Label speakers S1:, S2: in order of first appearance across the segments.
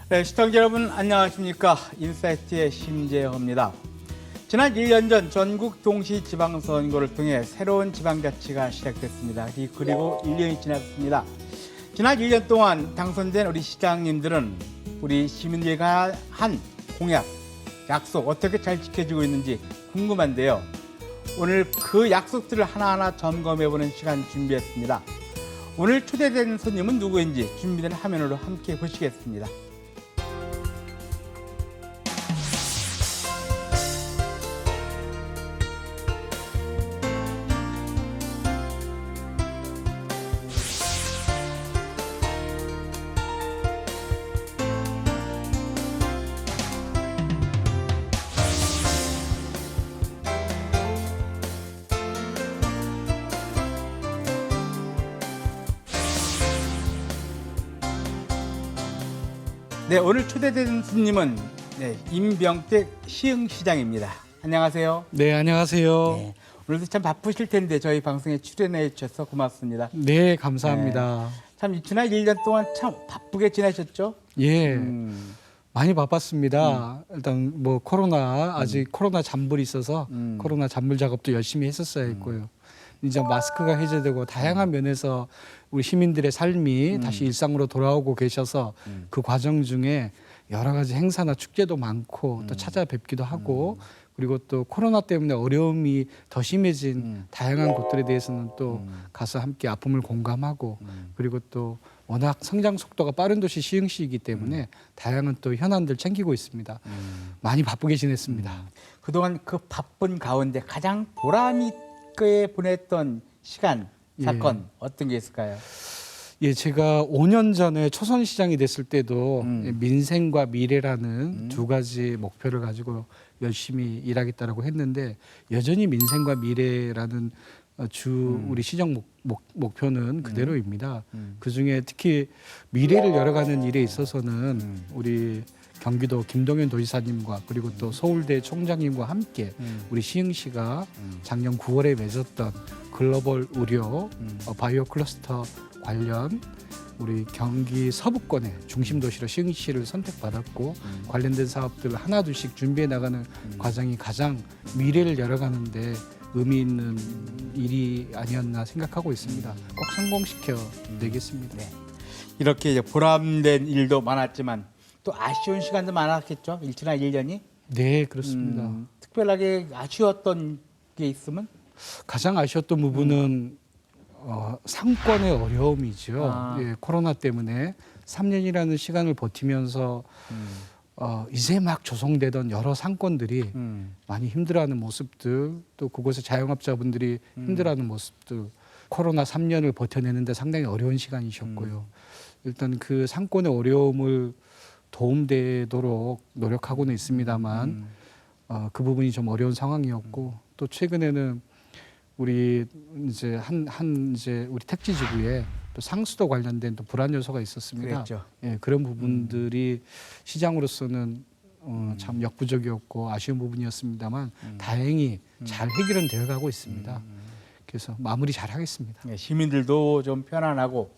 S1: 네, 시청자 여러분 안녕하십니까. 인사이트의 심재호입니다. 지난 1년 전 전국 동시지방선거를 통해 새로운 지방자치가 시작됐습니다. 그리고 1년이 지났습니다. 지난 1년 동안 당선된 우리 시장님들은 우리 시민들과 한 공약, 약속 어떻게 잘 지켜지고 있는지 궁금한데요. 오늘 그 약속들을 하나하나 점검해보는 시간 준비했습니다. 오늘 초대된 손님은 누구인지 준비된 화면으로 함께 보시겠습니다. 네, 오늘 초대된 손님은 임병택 시흥시장입니다. 안녕하세요.
S2: 네, 안녕하세요.
S1: 네, 오늘도 참 바쁘실 텐데 저희 방송에 출연해 주셔서 고맙습니다.
S2: 네, 감사합니다.
S1: 참 지난 1년 동안 참 바쁘게 지내셨죠?
S2: 예, 많이 바빴습니다. 일단 뭐 코로나 아직 코로나 잔불이 있어서 코로나 잔불 작업도 열심히 했었어야 했고요. 이제 마스크가 해제되고 다양한 면에서 우리 시민들의 삶이 다시 일상으로 돌아오고 계셔서 그 과정 중에 여러 가지 행사나 축제도 많고 또 찾아뵙기도 하고 그리고 또 코로나 때문에 어려움이 더 심해진 다양한 곳들에 대해서는 또 가서 함께 아픔을 공감하고 그리고 또 워낙 성장 속도가 빠른 도시 시흥시이기 때문에 다양한 또 현안들 챙기고 있습니다. 많이 바쁘게 지냈습니다.
S1: 그동안 그 바쁜 가운데 가장 보람 있게 보냈던 시간, 사건 어떤 게 있을까요?
S2: 예, 제가 5년 전에 초선시장이 됐을 때도 민생과 미래라는 두 가지 목표를 가지고 열심히 일하겠다라고 했는데 여전히 민생과 미래라는 우리 시정 목표는 그대로입니다. 그중에 특히 미래를 열어가는 일에 있어서는 우리 경기도 김동연 도지사님과 그리고 또 서울대 총장님과 함께 우리 시흥시가 작년 9월에 맺었던 글로벌 의료 바이오 클러스터 관련 우리 경기 서부권의 중심 도시로 시흥시를 선택받았고 관련된 사업들을 하나둘씩 준비해 나가는 과정이 가장 미래를 열어가는데 의미 있는 일이 아니었나 생각하고 있습니다. 꼭 성공시켜 내겠습니다.
S1: 네. 이렇게 이제 보람된 일도 많았지만 또 아쉬운 시간도 많았겠죠? 지난 1년이?
S2: 네, 그렇습니다.
S1: 특별하게 아쉬웠던 게 있으면?
S2: 가장 아쉬웠던 부분은 상권의 어려움이죠. 예, 코로나 때문에 3년이라는 시간을 버티면서 이제 막 조성되던 여러 상권들이 많이 힘들어하는 모습들, 또 그곳의 자영업자분들이 힘들어하는 모습들, 코로나 3년을 버텨내는데 상당히 어려운 시간이셨고요. 일단 그 상권의 어려움을 도움되도록 노력하고는 있습니다만 그 부분이 좀 어려운 상황이었고 또 최근에는 우리 이제 이제 우리 택지지구에 또 상수도 관련된 또 불안 요소가 있었습니다.
S1: 그랬죠.
S2: 예, 그런 부분들이 시장으로서는 참 역부족이었고 아쉬운 부분이었습니다만 다행히 잘 해결은 되어가고 있습니다. 그래서 마무리 잘 하겠습니다.
S1: 네, 시민들도 좀 편안하고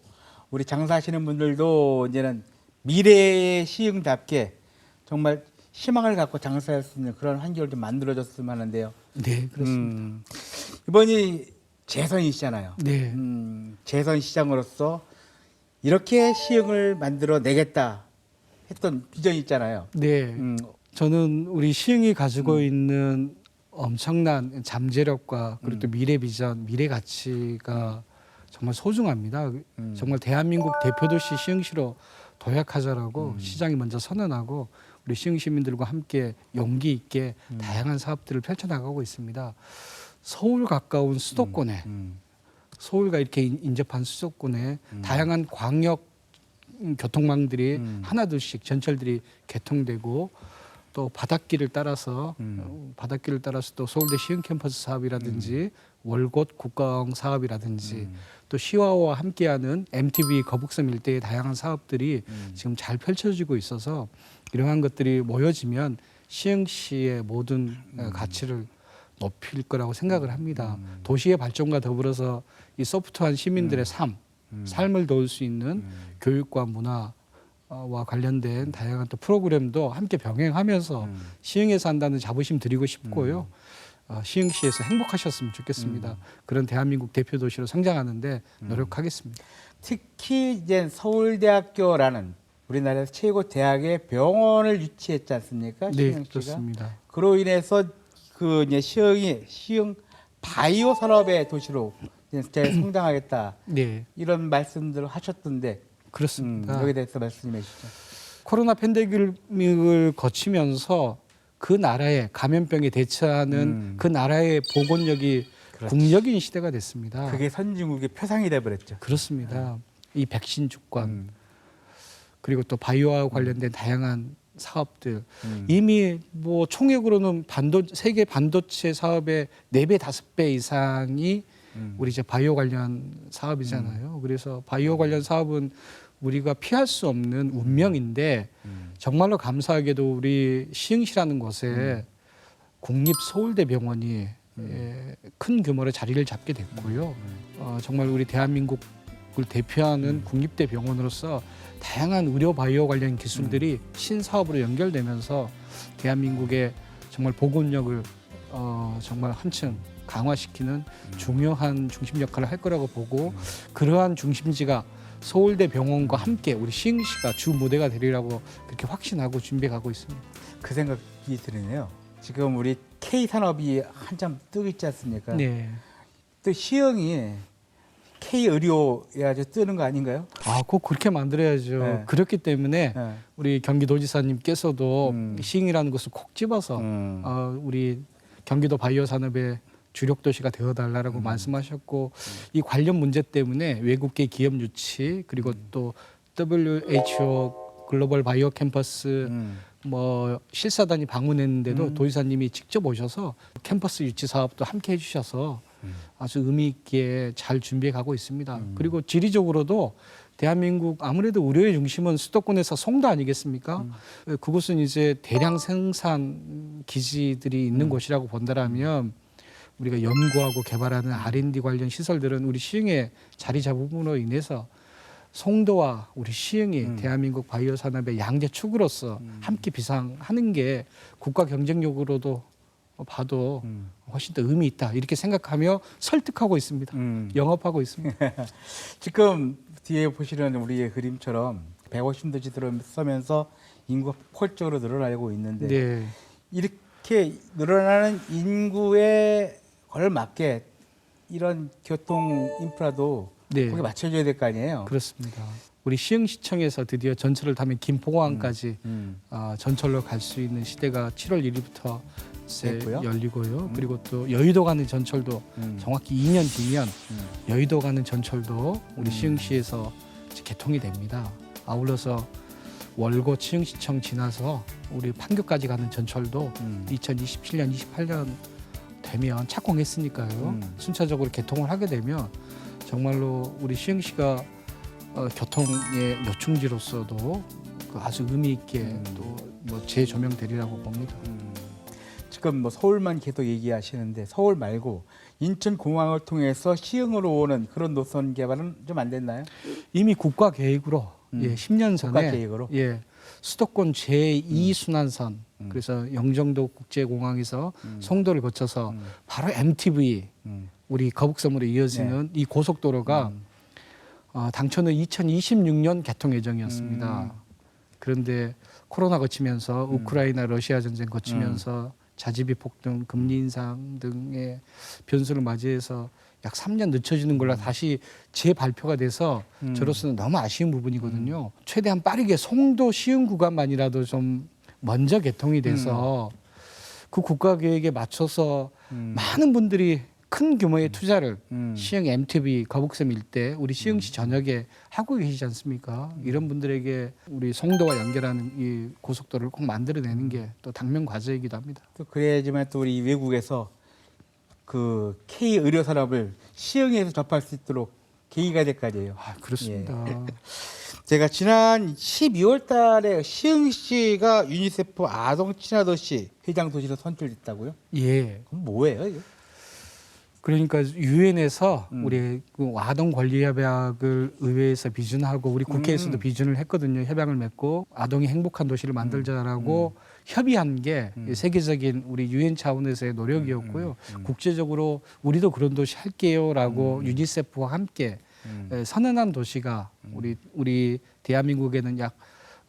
S1: 우리 장사하시는 분들도 이제는 미래의 시흥답게 정말 희망을 갖고 장사할 수 있는 그런 환경을 좀 만들어줬으면 하는데요.
S2: 네, 그렇습니다.
S1: 이번이 재선이시잖아요.
S2: 네.
S1: 재선 시장으로서 이렇게 시흥을 만들어 내겠다 했던 비전이 있잖아요.
S2: 네. 저는 우리 시흥이 가지고 있는 엄청난 잠재력과 그리고 또 미래 비전, 미래 가치가 정말 소중합니다. 정말 대한민국 대표도시 시흥시로 도약하자라고 시장이 먼저 선언하고 우리 시흥 시민들과 함께 용기 있게 다양한 사업들을 펼쳐나가고 있습니다. 서울 가까운 수도권에 서울과 이렇게 인접한 수도권에 다양한 광역 교통망들이 하나둘씩 전철들이 개통되고 또 바닷길을 따라서 또 서울대 시흥 캠퍼스 사업이라든지 월곶 국가공 사업이라든지 또 시와와 함께하는 MTB 거북섬 일대의 다양한 사업들이 지금 잘 펼쳐지고 있어서 이러한 것들이 모여지면 시흥시의 모든 가치를 높일 거라고 생각을 합니다. 도시의 발전과 더불어서 이 소프트한 시민들의 삶을 도울 수 있는 교육과 문화, 와 관련된 다양한 또 프로그램도 함께 병행하면서 시흥에서 한다는 자부심 드리고 싶고요. 시흥시에서 행복하셨으면 좋겠습니다. 그런 대한민국 대표 도시로 성장하는데 노력하겠습니다.
S1: 특히 이제 서울대학교라는 우리나라에서 최고 대학의 병원을 유치했지 않습니까?
S2: 네,
S1: 시흥시가.
S2: 그렇습니다.
S1: 그로 인해서 그 이제 시흥 바이오 산업의 도시로 이제 성장하겠다.
S2: 네,
S1: 이런 말씀들을 하셨던데
S2: 그렇습니다.
S1: 여기에 대해서 말씀해 주시죠.
S2: 코로나 팬데믹을 거치면서 그 나라의 감염병에 대처하는 그 나라의 보건력이
S1: 그렇지.
S2: 국력인 시대가 됐습니다.
S1: 그게 선진국의 표상이 돼 버렸죠.
S2: 그렇습니다. 이 백신 주권 그리고 또 바이오와 관련된 다양한 사업들 이미 뭐 총액으로는 세계 반도체 사업의 4배, 5배 이상이 우리 이제 바이오 관련 사업이잖아요. 그래서 바이오 관련 사업은 우리가 피할 수 없는 운명인데 정말로 감사하게도 우리 시흥시라는 곳에 국립 서울대병원이 큰 규모의 자리를 잡게 됐고요. 정말 우리 대한민국을 대표하는 국립대 병원으로서 다양한 의료 바이오 관련 기술들이 신사업으로 연결되면서 대한민국의 정말 보건력을 정말 한층 강화시키는 중요한 중심 역할을 할 거라고 보고 그러한 중심지가 서울대병원과 함께 우리 시흥시가 주 무대가 되리라고 그렇게 확신하고 준비해 가고 있습니다.
S1: 그 생각이 드네요. 지금 우리 K 산업이 한참 뜨고 있지 않습니까?
S2: 네.
S1: 또 시흥이 K 의료에 아주 뜨는 거 아닌가요?
S2: 꼭 그렇게 만들어야죠.
S1: 네.
S2: 그렇기 때문에
S1: 네.
S2: 우리 경기도지사님께서도 시흥이라는 곳을 콕 집어서 우리 경기도 바이오 산업의 주력 도시가 되어달라고 말씀하셨고 이 관련 문제 때문에 외국계 기업 유치 그리고 또 WHO 글로벌 바이오 캠퍼스 뭐 실사단이 방문했는데도 도지사님이 직접 오셔서 캠퍼스 유치 사업도 함께 해주셔서 아주 의미 있게 잘 준비해 가고 있습니다. 그리고 지리적으로도 대한민국 아무래도 의료의 중심은 수도권에서 송도 아니겠습니까? 그곳은 이제 대량 생산 기지들이 있는 곳이라고 본다라면 우리가 연구하고 개발하는 R&D 관련 시설들은 우리 시흥의 자리 잡음으로 인해서 송도와 우리 시흥이 대한민국 바이오 산업의 양대 축으로서 함께 비상하는 게 국가 경쟁력으로도 봐도 훨씬 더 의미 있다 이렇게 생각하며 설득하고 있습니다. 영업하고 있습니다.
S1: 지금 뒤에 보시는 우리의 그림처럼 150도시 들어서면서 인구가 폭발적으로 늘어나고 있는데
S2: 네.
S1: 이렇게 늘어나는 인구에 걸맞게 이런 교통 인프라도
S2: 네.
S1: 거기에 맞춰줘야 될 거 아니에요.
S2: 그렇습니다. 우리 시흥시청에서 드디어 전철을 타면 김포공항까지 전철로 갈 수 있는 시대가 7월 1일부터
S1: 됐고요.
S2: 열리고요. 그리고 또 여의도 가는 전철도 정확히 2년 뒤면 여의도 가는 전철도 우리 시흥시에서 이제 개통이 됩니다. 아울러서 월고 시흥시청 지나서 우리 판교까지 가는 전철도 2027년, 28년 되면 착공했으니까요. 순차적으로 개통을 하게 되면 정말로 우리 시흥시가 교통의 요충지로서도 그 아주 의미 있게 또 뭐 재조명되리라고 봅니다.
S1: 지금 뭐 서울만 계속 얘기하시는데 서울 말고 인천공항을 통해서 시흥으로 오는 그런 노선 개발은 좀 안 됐나요?
S2: 이미 국가 계획으로 10년 전에
S1: 국가 계획으로?
S2: 수도권 제2순환선 그래서 영종도 국제공항에서 송도를 거쳐서 바로 MTV 우리 거북섬으로 이어지는 이 고속도로가 당초는 2026년 개통 예정이었습니다. 그런데 코로나 거치면서 우크라이나 러시아 전쟁 거치면서 자재비 폭등, 금리 인상 등의 변수를 맞이해서 약 3년 늦춰지는 걸로 다시 재발표가 돼서 저로서는 너무 아쉬운 부분이거든요. 최대한 빠르게 송도 시흥 구간만이라도 좀 먼저 개통이 돼서 그 국가 계획에 맞춰서 많은 분들이 큰 규모의 투자를 시흥 MTB 거북섬 일대 우리 시흥시 전역에 하고 계시지 않습니까? 이런 분들에게 우리 송도와 연결하는 이 고속도로를 꼭 만들어내는 게 또 당면 과제이기도 합니다.
S1: 또 그래야지만 또 우리 외국에서 그 K 의료 산업을 시흥에서 접할 수 있도록 계기가 될 거 아니에요.
S2: 그렇습니다.
S1: 제가 지난 12월 달에 시흥시가 유니세프 아동 친화 도시 회장 도시로 선출됐다고요?
S2: 예.
S1: 그럼 뭐예요? 이게?
S2: 그러니까 유엔에서 우리 그 아동 권리 협약을 의회에서 비준하고 우리 국회에서도 비준을 했거든요. 협약을 맺고 아동이 행복한 도시를 만들자라고 협의한 게 세계적인 우리 유엔 차원에서의 노력이었고요. 국제적으로 우리도 그런 도시 할게요라고 유니세프와 함께 선언한 도시가 우리 대한민국에는 약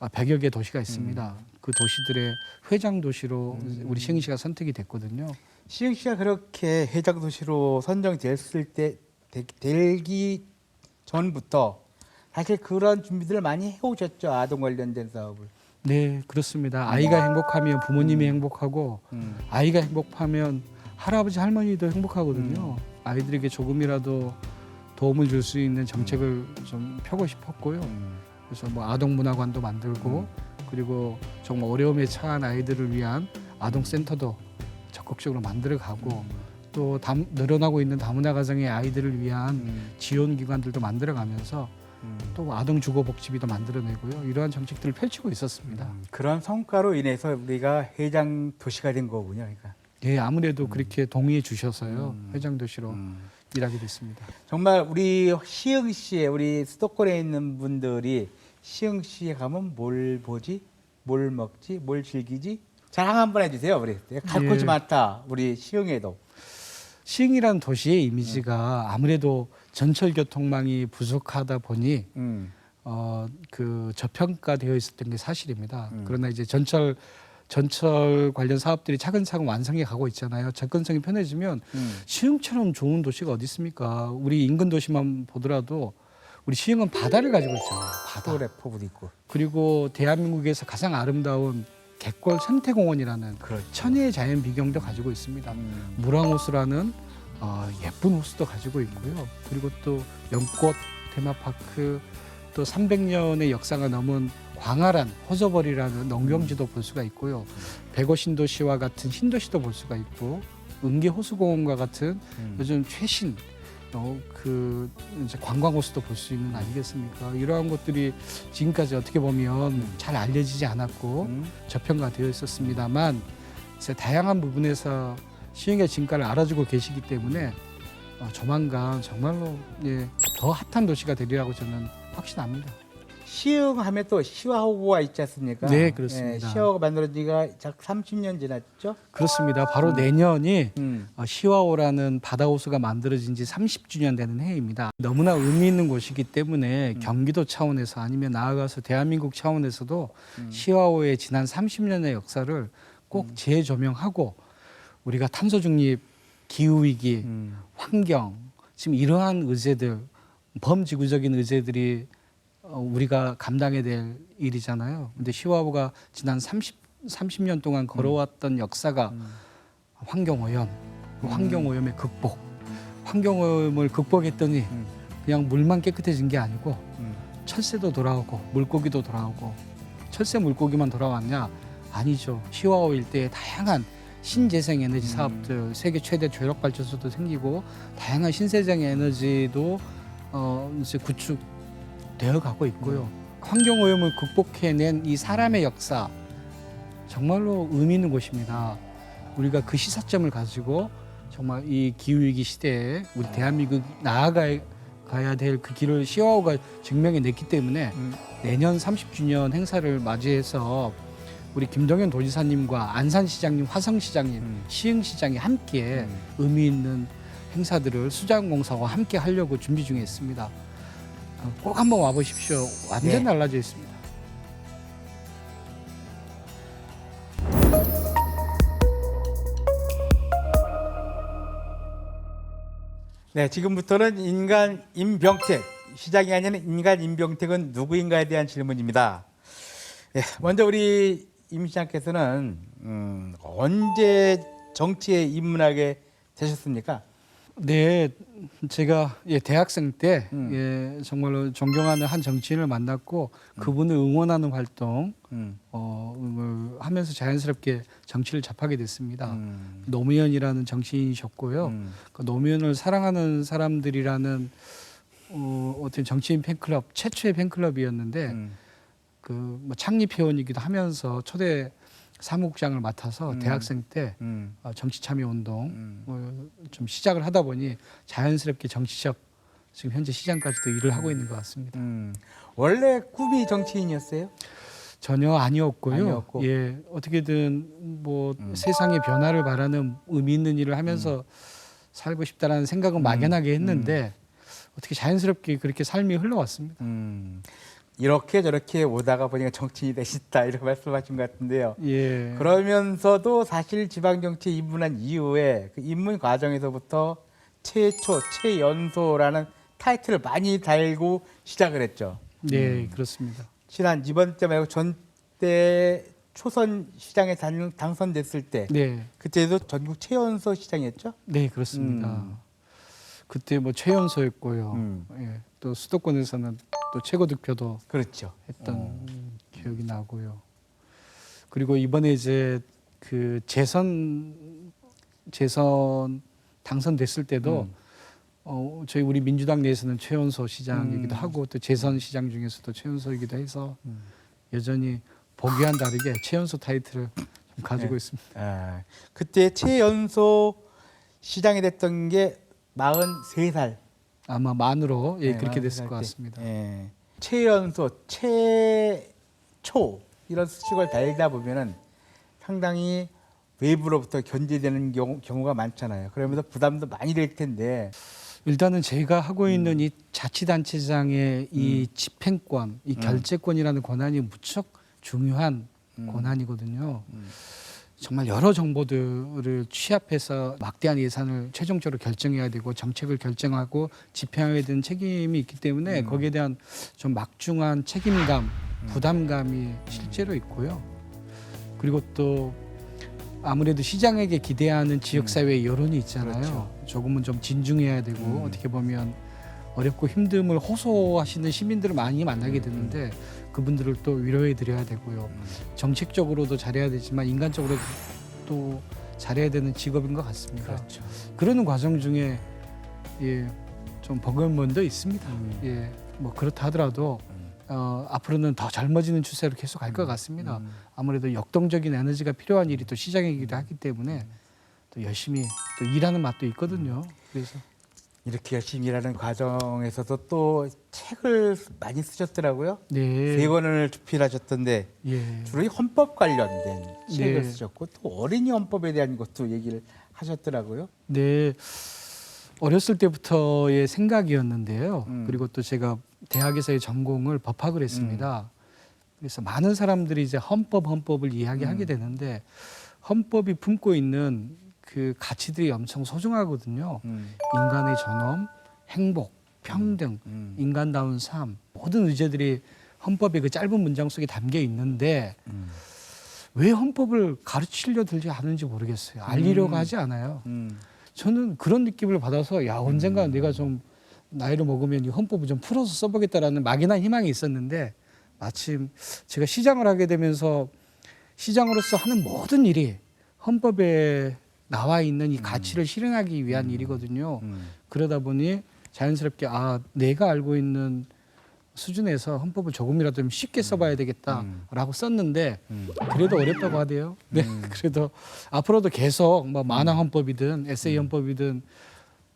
S2: 100여 개 도시가 있습니다. 그 도시들의 회장 도시로 우리 시흥시가 선택이 됐거든요.
S1: 시흥시가 그렇게 해장 도시로 선정됐을 때 되기 전부터 사실 그런 준비들을 많이 해오셨죠. 아동 관련된 사업을.
S2: 네, 그렇습니다. 아이가 행복하면 부모님이 행복하고 아이가 행복하면 할아버지 할머니도 행복하거든요. 아이들에게 조금이라도 도움을 줄 수 있는 정책을 좀 펴고 싶었고요. 그래서 뭐 아동 문화관도 만들고 그리고 정말 어려움에 처한 아이들을 위한 아동 센터도 적극적으로 만들어가고 또 늘어나고 있는 다문화 가정의 아이들을 위한 지원 기관들도 만들어가면서 또 아동 주거 복지비도 만들어내고요. 이러한 정책들을 펼치고 있었습니다.
S1: 그런 성과로 인해서 우리가 해장 도시가 된 거군요. 그러니까.
S2: 예, 아무래도 그렇게 동의해 주셔서요. 회장 도시로 일하게 됐습니다.
S1: 정말 우리 시흥시에 우리 수도권에 있는 분들이 시흥시에 가면 뭘 보지, 뭘 먹지, 뭘 즐기지? 자랑 한번 해주세요. 우리 갈 곳이
S2: 예.
S1: 많다. 우리 시흥에도.
S2: 시흥이라는 도시의 이미지가 아무래도 전철 교통망이 부족하다 보니 그 저평가되어 있었던 게 사실입니다. 그러나 이제 전철 관련 사업들이 차근차근 완성해 가고 있잖아요. 접근성이 편해지면 시흥처럼 좋은 도시가 어디 있습니까? 우리 인근 도시만 보더라도 우리 시흥은 바다를 가지고 있잖아요. 바다.
S1: 서울에 포구도 있고.
S2: 그리고 대한민국에서 가장 아름다운 갯골 생태공원이라는
S1: 그렇죠.
S2: 천혜의 자연 비경도 가지고 있습니다. 무랑호수라는 예쁜 호수도 가지고 있고요. 그리고 또 연꽃 테마파크 또 300년의 역사가 넘은 광활한 호저벌이라는 농경지도 볼 수가 있고요. 백오 신도시와 같은 신도시도 볼 수가 있고 은계 호수공원과 같은 요즘 최신 그 이제 관광호수도 볼 수 있는 아니겠습니까? 이러한 것들이 지금까지 어떻게 보면 잘 알려지지 않았고 저평가되어 있었습니다만 이제 다양한 부분에서 시흥의 진가를 알아주고 계시기 때문에 조만간 정말로 더 핫한 도시가 되리라고 저는 확신합니다.
S1: 시흥 하면 또 시화호가 있지 않습니까?
S2: 네, 그렇습니다.
S1: 시화호가 만들어진 지가 약 30년 지났죠?
S2: 그렇습니다. 바로 내년이 시와호라는 바다호수가 만들어진 지 30주년 되는 해입니다. 너무나 의미 있는 곳이기 때문에 경기도 차원에서 아니면 나아가서 대한민국 차원에서도 시와호의 지난 30년의 역사를 꼭 재조명하고 우리가 탄소 중립, 기후 위기, 환경 지금 이러한 의제들, 범지구적인 의제들이 우리가 감당해야 될 일이잖아요. 근데 시와호가 지난 30년 동안 걸어왔던 역사가 환경오염, 환경오염의 극복, 환경오염을 극복했더니 그냥 물만 깨끗해진 게 아니고 철새도 돌아오고 물고기도 돌아오고 철새 물고기만 돌아왔냐? 아니죠. 시와호 일대에 다양한 신재생 에너지 사업들, 세계 최대 조력 발전소도 생기고 다양한 신재생 에너지도 이제 구축되어 가고 있고요. 환경 오염을 극복해낸 이 사람의 역사 정말로 의미 있는 곳입니다. 우리가 그 시사점을 가지고 정말 이 기후 위기 시대에 우리 대한민국 나아가야 될 그 길을 시와호가 증명해냈기 때문에 내년 30주년 행사를 맞이해서 우리 김동연 도지사님과 안산시장님, 화성시장님, 시흥시장이 함께 의미 있는 행사들을 수자원공사와 함께 하려고 준비 중에 있습니다. 꼭 한번 와보십시오. 완전 달라져 있습니다.
S1: 네, 지금부터는 인간 임병택, 시장이 아닌 인간 임병택은 누구인가에 대한 질문입니다. 네, 먼저 우리 임 시장께서는 언제 정치에 입문하게 되셨습니까?
S2: 네, 제가 대학생 때 정말로 존경하는 한 정치인을 만났고 그분을 응원하는 활동 하면서 자연스럽게 정치를 접하게 됐습니다. 노무현이라는 정치인이셨고요. 그 노무현을 사랑하는 사람들이라는 어떤 정치인 팬클럽 최초의 팬클럽이었는데 그 뭐 창립 회원이기도 하면서 초대 사무국장을 맡아서 대학생 때 정치참여운동 좀 시작을 하다 보니 자연스럽게 정치적 지금 현재 시장까지도 일을 하고 있는 것 같습니다.
S1: 원래 꿈이 정치인이었어요?
S2: 전혀 아니었고요.
S1: 아니었고.
S2: 예, 어떻게든 뭐 세상의 변화를 바라는 의미 있는 일을 하면서 살고 싶다라는 생각은 막연하게 했는데 어떻게 자연스럽게 그렇게 삶이 흘러왔습니다.
S1: 이렇게 저렇게 오다가 보니까 정치인이 되셨다 이런 말씀하신 것 같은데요.
S2: 예.
S1: 그러면서도 사실 지방정치에 입문한 이후에 그 입문 과정에서부터 최초, 최연소라는 타이틀을 많이 달고 시작을 했죠.
S2: 네, 그렇습니다.
S1: 지난 이번 때 말고 전때 초선 시장에 당선됐을 때
S2: 네,
S1: 그때도 전국 최연소 시장이었죠?
S2: 네, 그렇습니다. 그때 뭐 최연소였고요. 예, 또 수도권에서는 또 최고 득표도
S1: 그렇죠.
S2: 했던 기억이 나고요. 그리고 이번에 이제 그 재선 당선됐을 때도 저희 우리 민주당 내에서는 최연소 시장이기도 하고 또 재선 시장 중에서도 최연소이기도 해서 여전히 보기와는 다르게 최연소 타이틀을 좀 가지고
S1: 네.
S2: 있습니다.
S1: 아, 그때 최연소 시장이 됐던 게 43살.
S2: 아마 만으로 예,
S1: 네,
S2: 그렇게
S1: 43살
S2: 됐을 것
S1: 때.
S2: 같습니다.
S1: 예. 최연소, 최초 이런 수식을 달다 보면은 상당히 외부로부터 견제되는 경우가 많잖아요. 그러면서 부담도 많이 될 텐데.
S2: 일단은 제가 하고 있는 이 자치단체장의 이 집행권, 이 결재권이라는 권한이 무척 중요한 권한이거든요. 정말 여러 정보들을 취합해서 막대한 예산을 최종적으로 결정해야 되고 정책을 결정하고 집행해야 되는 책임이 있기 때문에 거기에 대한 좀 막중한 책임감, 부담감이 실제로 있고요. 그리고 또 아무래도 시장에게 기대하는 지역사회의 여론이 있잖아요.
S1: 그렇죠.
S2: 조금은 좀 진중해야 되고 어떻게 보면 어렵고 힘듦을 호소하시는 시민들을 많이 만나게 되는데 그분들을 또 위로해 드려야 되고요. 정책적으로도 잘해야 되지만 인간적으로도 또 잘해야 되는 직업인 것 같습니다.
S1: 그렇죠.
S2: 그러는 과정 중에 예, 좀 버거운 면도 있습니다. 예, 뭐 그렇다 하더라도 앞으로는 더 젊어지는 추세로 계속 갈 것 같습니다. 아무래도 역동적인 에너지가 필요한 일이 또 시장이기도 하기 때문에 또 열심히 또 일하는 맛도 있거든요. 그래서
S1: 이렇게 열심히 일하는 과정에서도 또 책을 많이 쓰셨더라고요.
S2: 네,
S1: 3권을 주필하셨던데
S2: 예,
S1: 주로 이 헌법 관련된 책을
S2: 네.
S1: 쓰셨고 또 어린이 헌법에 대한 것도 얘기를 하셨더라고요.
S2: 네. 어렸을 때부터의 생각이었는데요. 그리고 또 제가 대학에서의 전공을 법학을 했습니다. 그래서 많은 사람들이 이제 헌법을 이야기하게 되는데 헌법이 품고 있는 그 가치들이 엄청 소중하거든요. 인간의 존엄, 행복, 평등, 인간다운 삶 모든 의제들이 헌법의 그 짧은 문장 속에 담겨 있는데 왜 헌법을 가르치려 들지 않은지 모르겠어요. 알리려고 하지 않아요. 저는 그런 느낌을 받아서 야 언젠가 내가 좀 나이를 먹으면 이 헌법을 좀 풀어서 써보겠다라는 막연한 희망이 있었는데 마침 제가 시장을 하게 되면서 시장으로서 하는 모든 일이 헌법에 나와 있는 이 가치를 실현하기 위한 일이거든요. 그러다 보니 자연스럽게 아 내가 알고 있는 수준에서 헌법을 조금이라도 좀 쉽게 써봐야 되겠다라고 썼는데 그래도 어렵다고 하대요. 네, 그래도 앞으로도 계속 뭐 만화 헌법이든 에세이 헌법이든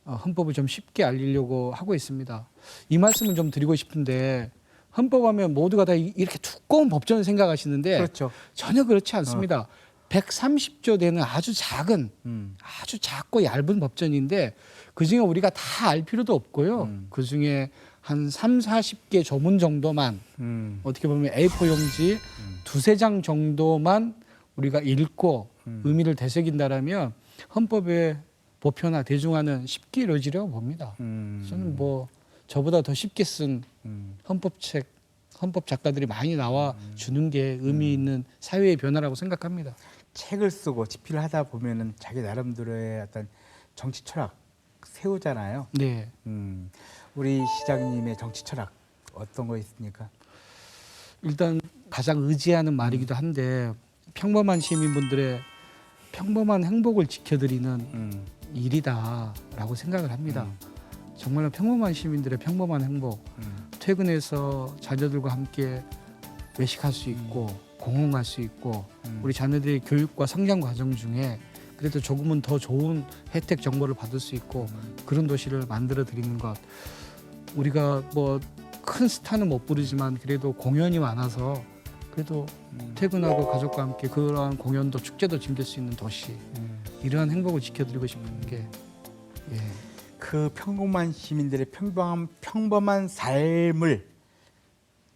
S2: 헌법을 좀 쉽게 알리려고 하고 있습니다. 이 말씀을 좀 드리고 싶은데 헌법하면 모두가 다 이렇게 두꺼운 법전을 생각하시는데
S1: 그렇죠.
S2: 전혀 그렇지 않습니다. 130조 되는 아주 작은 아주 작고 얇은 법전인데 그중에 우리가 다 알 필요도 없고요. 그중에 한 3, 40개 조문 정도만 어떻게 보면 A4 용지 두세 장 정도만 우리가 읽고 의미를 되새긴다라면 헌법의 보편화 대중화는 쉽게 이루어지려고 봅니다. 저는 뭐 저보다 더 쉽게 쓴 헌법 작가들이 많이 나와 주는 게 의미 있는 사회의 변화라고 생각합니다.
S1: 책을 쓰고 집필을 하다 보면은 자기 나름대로의 어떤 정치 철학 세우잖아요.
S2: 네.
S1: 우리 시장님의 정치 철학 어떤 거 있습니까?
S2: 일단 가장 의지하는 말이기도 한데 평범한 시민분들의 평범한 행복을 지켜드리는 일이다라고 생각을 합니다. 정말로 평범한 시민들의 평범한 행복, 퇴근해서 자녀들과 함께 외식할 수 있고 공헌할 수 있고 우리 자녀들의 교육과 성장 과정 중에 그래도 조금은 더 좋은 혜택 정보를 받을 수 있고 그런 도시를 만들어 드리는 것. 우리가 뭐 큰 스타는 못 부르지만 그래도 공연이 많아서 그래도 퇴근하고 가족과 함께 그러한 공연도 축제도 즐길 수 있는 도시. 이러한 행복을 지켜드리고 싶은 게 예.
S1: 그 평범한 시민들의 평범한 삶을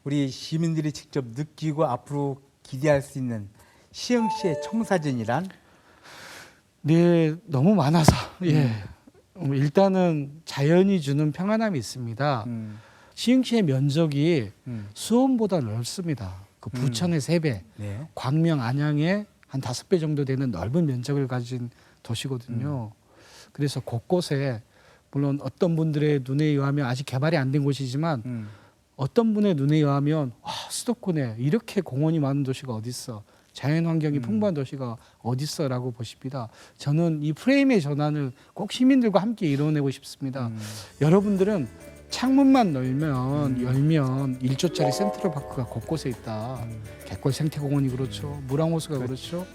S1: 우리 시민들이 직접 느끼고 앞으로 기대할 수 있는 시흥시의 청사진이란?
S2: 네, 너무 많아서 예. 일단은 자연이 주는 평안함이 있습니다. 시흥시의 면적이 수원보다 넓습니다. 그 부천의 3배,
S1: 네.
S2: 광명, 안양의 한 5배 정도 되는 넓은 면적을 가진 도시거든요. 그래서 곳곳에 물론 어떤 분들의 눈에 의하면 아직 개발이 안 된 곳이지만 어떤 분의 눈에 의하면 와, 수도권에 이렇게 공원이 많은 도시가 어딨어. 자연 환경이 풍부한 도시가 어딨어라고 보십니다. 저는 이 프레임의 전환을 꼭 시민들과 함께 이뤄내고 싶습니다. 여러분들은 창문만 열면 1조짜리 센트럴파크가 곳곳에 있다. 갯골 생태공원이 그렇죠. 무랑호수가 그렇죠.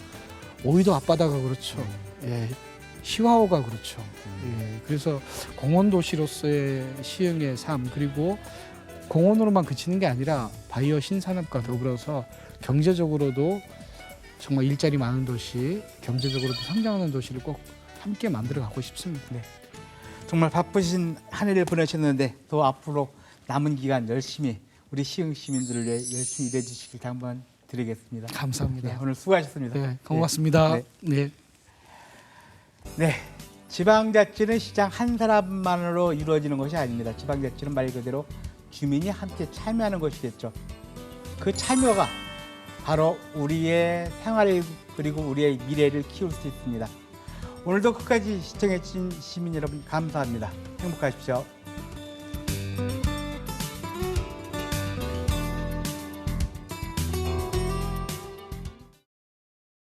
S2: 오이도 앞바다가 그렇죠. 예, 시화호가 그렇죠. 예, 그래서 공원 도시로서의 시흥의 삶 그리고 공원으로만 그치는 게 아니라 바이오 신산업과 더불어서 경제적으로도 정말 일자리 많은 도시, 경제적으로도 성장하는 도시를 꼭 함께 만들어 가고 싶습니다.
S1: 네. 정말 바쁘신 한 해를 보내셨는데 더 앞으로 남은 기간 열심히 우리 시흥 시민들을 위해 열심히 일해 주시길 당부한 드리겠습니다.
S2: 감사합니다.
S1: 네, 오늘 수고하셨습니다.
S2: 네, 고맙습니다.
S1: 네.
S2: 네.
S1: 네. 지방자치는 시장 한 사람만으로 이루어지는 것이 아닙니다. 지방자치는 말 그대로 주민이 함께 참여하는 것이겠죠. 그 참여가 바로 우리의 생활 그리고 우리의 미래를 키울 수 있습니다. 오늘도 끝까지 시청해 주신 시민 여러분 감사합니다. 행복하십시오.